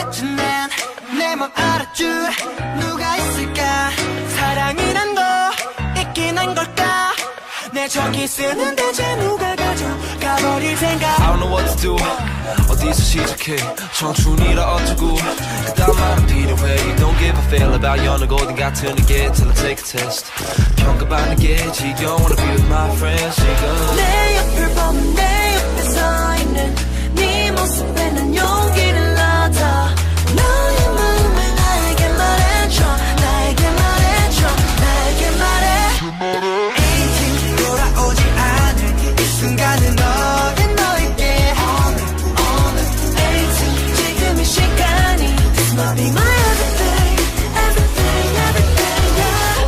고민했지 난 내 맘 알아줄 누가 있을까 사랑이란 거 있긴 한 걸까 내 저기 쓰는 대체 누가 가져가버릴 생각 I don't know what to do 어디서 시작해 청춘이라 어쩌고 그딴 말은 필요해 You don't give a fail about 여느 어딘 같은 이게 Till I take a test 평가받는 게 지겨워 Wanna be with my friends 지금 내 옆을 보면 내 옆에 서 있는 네 모습에 난 용기를 얻어 너의 마음을 나에게 말해줘 나에게 말해줘 나에게 말해 에이틴 돌아오지 않을 이 순간은 너에게 에이틴 지금 이 시간이 This might be my everything everything everything yeah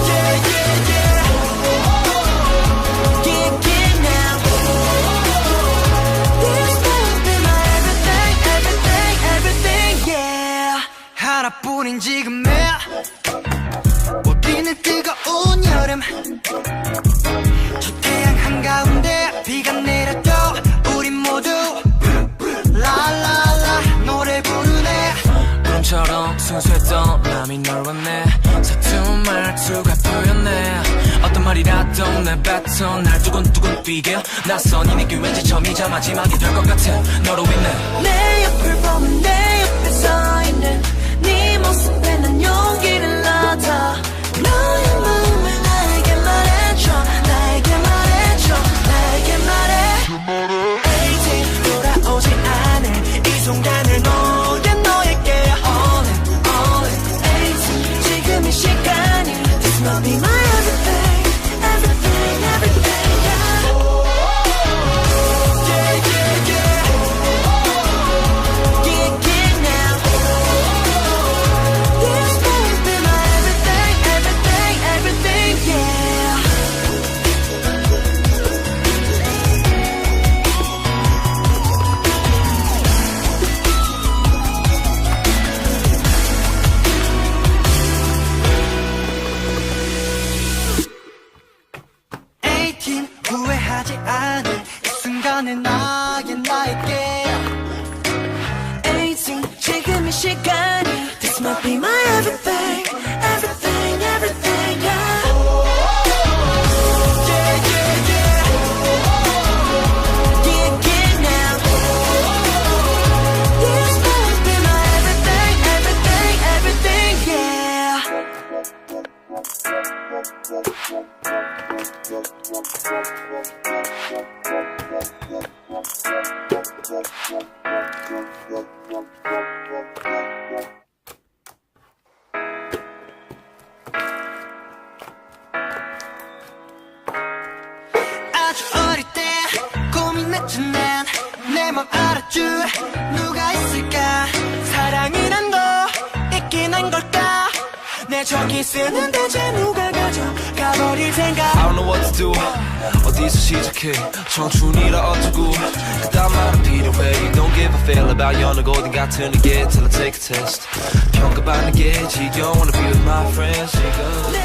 yeah yeah yeah Get get now This might be my everything everything everything yeah 하나뿐인 지금의 우리는 뜨거운 여름 저 태양 한가운데 비가 내려도 우린 모두 라라라 노래 부르네 꿈처럼 순수했던 맘이 널 왔네 서툰 말투가 보였네 어떤 말이라도 내뱉어 날 두근두근 뛰게 낯선 이 느낌 왠지 처음이자 마지막이 될 것 같아 너로 인해 내 옆을 보면 내 옆에 서 있는 네 모습에 난 용기를 얻어 너의 마음을 나에게 말해줘 나에게 말해줘 나에게 말해 에이틴 돌아오지 않을 이 순간을 너에게 all in 에이틴 지금 이 시간이 This might be my everything everything everything yeah yeah yeah yeah Get get now This might be my everything everything everything yeah 에이틴 후회하지 않을 이 순간을 나에게 에이틴 지금 이 시간이 This might be my everything everything everything yeah yeah yeah yeah Get get now This might be my everything everything everything yeah 아주 어릴 때 고민했지 난 내 맘 알아줄 누가 있을까 사랑이란 거 있긴 한 걸까 내 저기 쓰는 대체 누가 가져가버릴 생각 I don't know what to do 어디서 시작해 청춘이라 어쩌고 그딴 말은 필요해 You don't give a fail about 여느 어딘 같은 이게 Till I take a test 평가받는 게 지겨워 Wanna be with my friends 지금